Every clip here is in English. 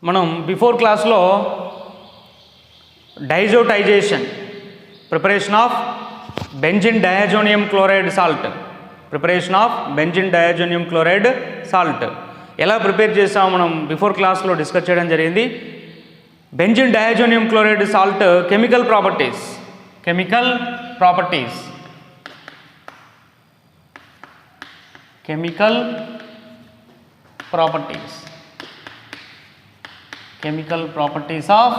మనం బిఫోర్ క్లాస్లో diazotization preparation of benzene diazonium chloride salt ఎలా ప్రిపేర్ చేసామో మనం బిఫోర్ క్లాస్లో డిస్కస్ చేయడం జరిగింది. Benzene diazonium chloride salt chemical properties of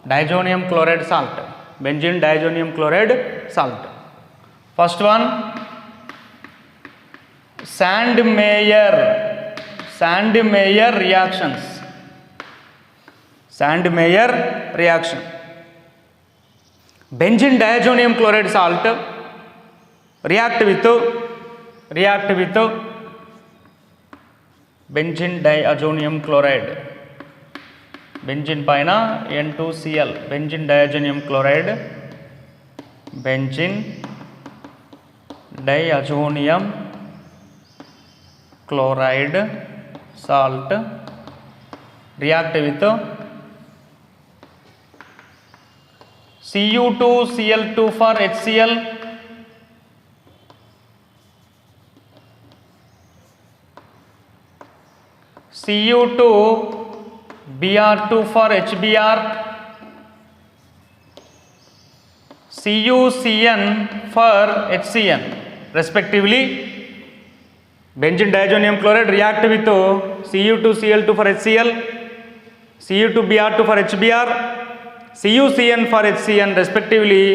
diazonium chloride salt, benzene diazonium chloride salt. First one, Sandmeyer reactions. Sandmeyer reaction. Benzene diazonium chloride salt react with benzene diazonium chloride. Benzene paina N2Cl, benzene diazonium chloride salt react with Cu2Cl2 for HCl, Cu2Br2 for HBr, CuCN for HCN respectively. Benzene diazonium chloride react with Cu2Cl2 for HCl, Cu2Br2 for HBr, CuCN for HCN respectively.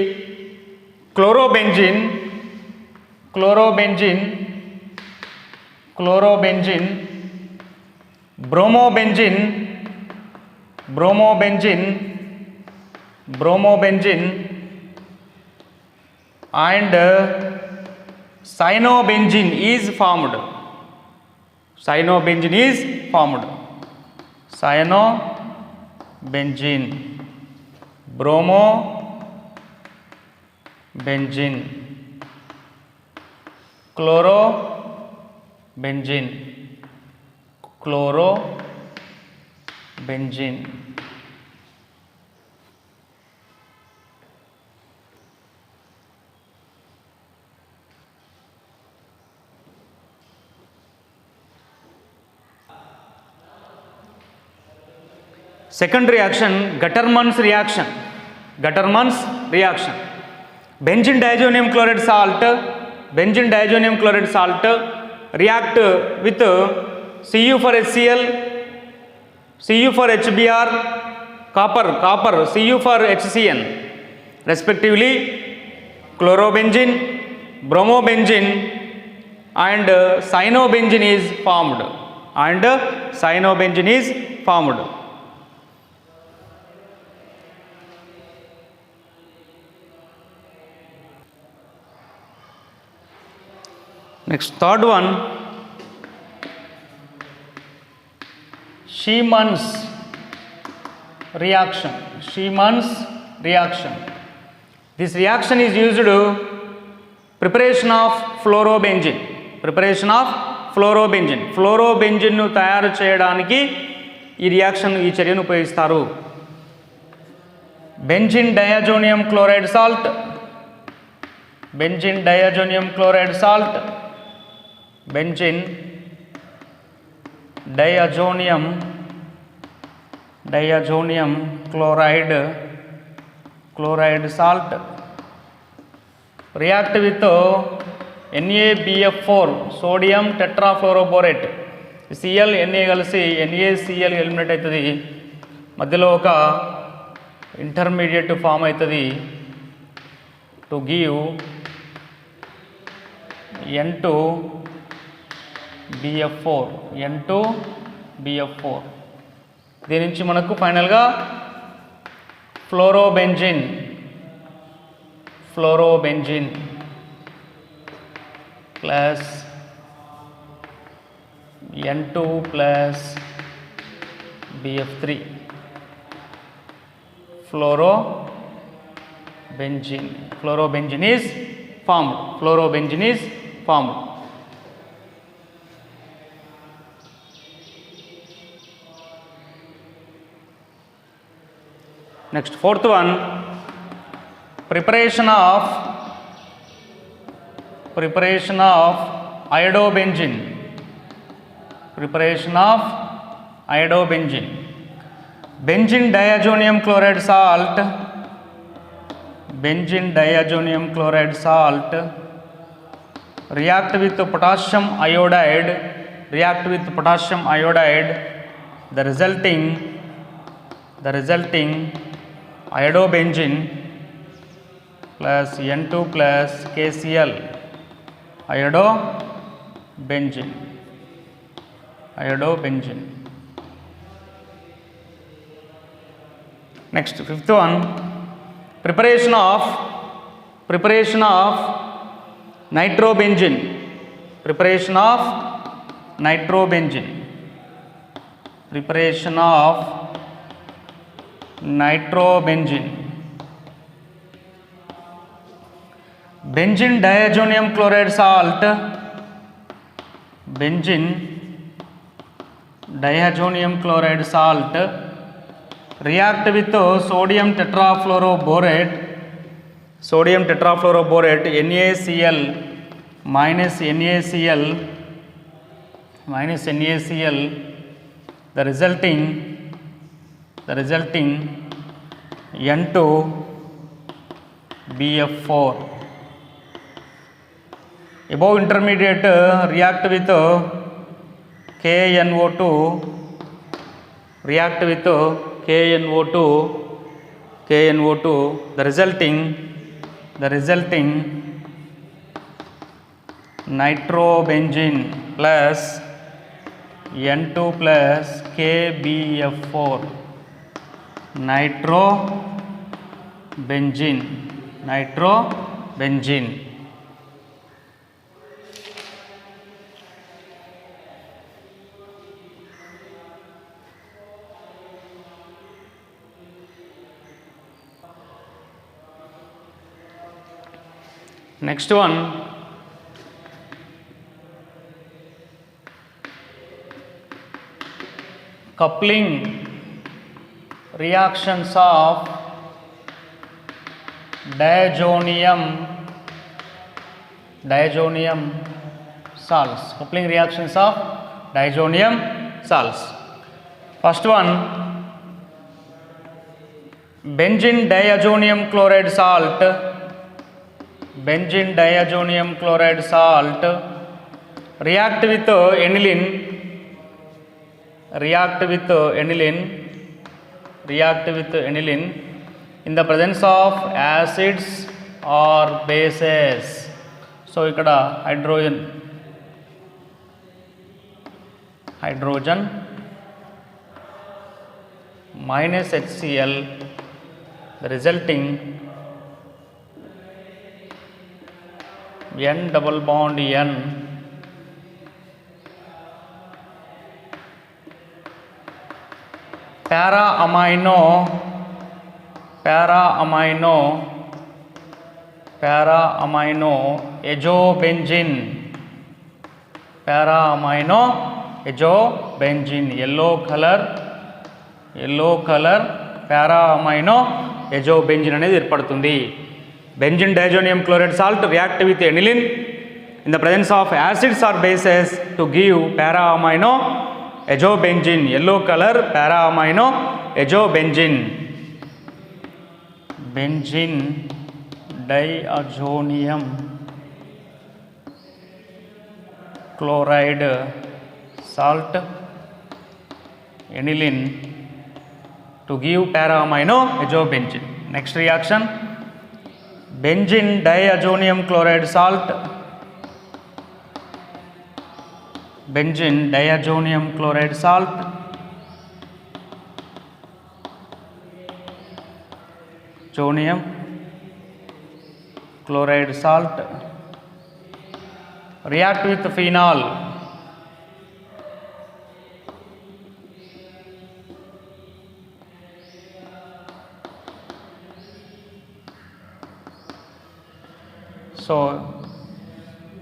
Chlorobenzene, bromobenzene and cyanobenzene is formed. Cyanobenzene, bromobenzene, chlorobenzene. Second reaction, Guttermann's reaction. Benzene diazonium chloride salt react with Cu for HCl, Cu for HBr, copper, Cu for HCN respectively. Chlorobenzene, bromobenzene and cyanobenzene is formed. Next, third one, Schemann's reaction. This reaction is used to preparation of fluorobenzene. Fluorobenzene ను తయారు చేయడానికి ఈ చర్యను ఉపయోగిస్తారు. Benzene diazonium chloride salt, benzene diazonium chloride salt react with NaBF4, sodium tetrafluoroborate. Cl Na కలిసి NaCl eliminate అవుతుంది. మధ్యలో ఒక ఇంటర్మీడియట్ ఫామ్ అవుతుంది టు గివ్ N2BF4. దీని నుంచి మనకు ఫైనల్గా fluorobenzene plus N2 plus BF3 fluorobenzene is formed. Next, fourth one, preparation of iodobenzene. Preparation of iodobenzene. Benzene diazonium chloride salt. Benzene diazonium chloride salt react with potassium iodide. React with potassium iodide. The resulting iodobenzene plus N2 plus KCl. Iodobenzene. Next, fifth one, preparation of nitrobenzene. Preparation of nitrobenzene. Preparation of nitrobenzene. Benzene diazonium chloride salt. Benzene diazonium chloride salt react with sodium tetrafluoroborate. Sodium tetrafluoroborate NaCl minus NaCl. The resulting N2BF4. Above intermediate react with KNO2. React with KNO2. The resulting nitrobenzene plus N2 plus KBF4. Nitrobenzene. Next one, coupling reactions of diazonium salts. Coupling reactions of diazonium salts. First one, benzene diazonium chloride salt. Benzene diazonium chloride salt react with aniline. In the presence of acids or bases. So ikkada hydrogen minus HCl, the resulting N double bond N para amino azobenzene. Yellow color para amino azobenzene అనేది ఏర్పడుతుంది. Benzene diazonium chloride salt react with aniline in the presence of acids or bases to give para amino azobenzene. Yellow color para amino azobenzene. Benzene diazonium chloride salt aniline to give para amino azobenzene. Next reaction, benzene diazonium chloride salt. Benzene diazonium chloride salt zonium chloride salt react with phenol. So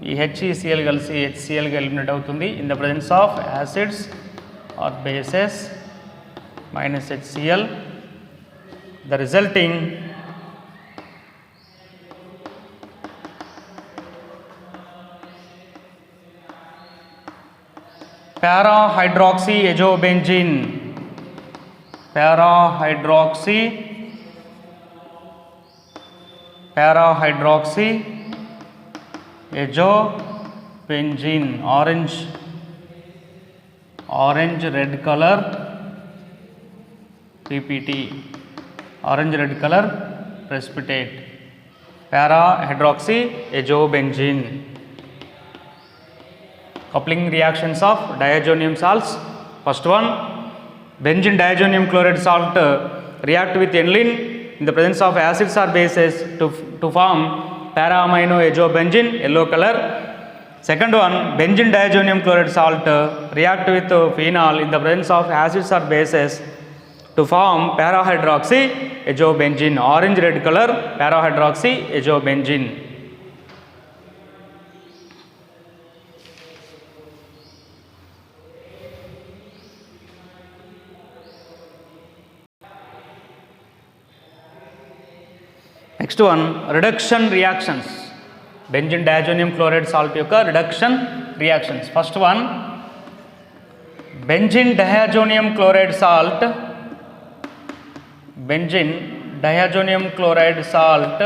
ఈ HCl కలిసి HClగా eliminate అవుతుంది in the presence of acids or bases minus HCl. the resulting para-hydroxyazobenzene, para-hydroxyazobenzene, orange red color PPT, orange red color precipitate, para-hydroxyazobenzene. Coupling reactions of diazonium salts. First one, benzene diazonium chloride salt react with aniline in the presence of acids or bases to form para-amino azobenzene, yellow color. Second one, benzene diazonium chloride salt react with phenol in the presence of acids or bases to form para-hydroxyazobenzene, orange red color, para-hydroxyazobenzene. Next one, reduction reactions. Benzene diazonium chloride salt యొక్క reduction reactions. First one, benzene diazonium chloride salt, benzene diazonium chloride salt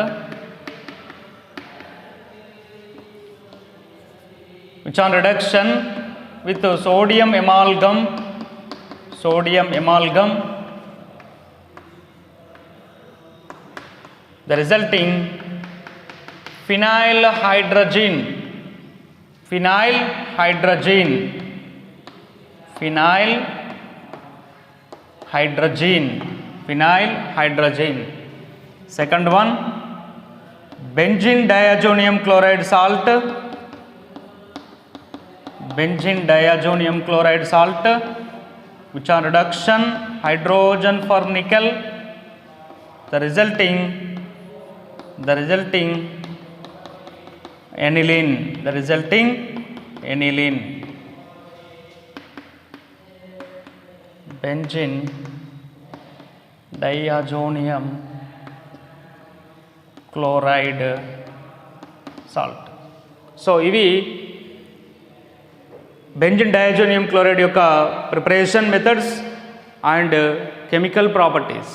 which on reduction with sodium amalgam, the resulting phenyl hydrogen, Second one, benzene diazonium chloride salt, which on reduction hydrogen for nickel, the resulting aniline, benzene diazonium chloride salt. So ఇవి benzene diazonium chloride యొక్క preparation methods and chemical properties.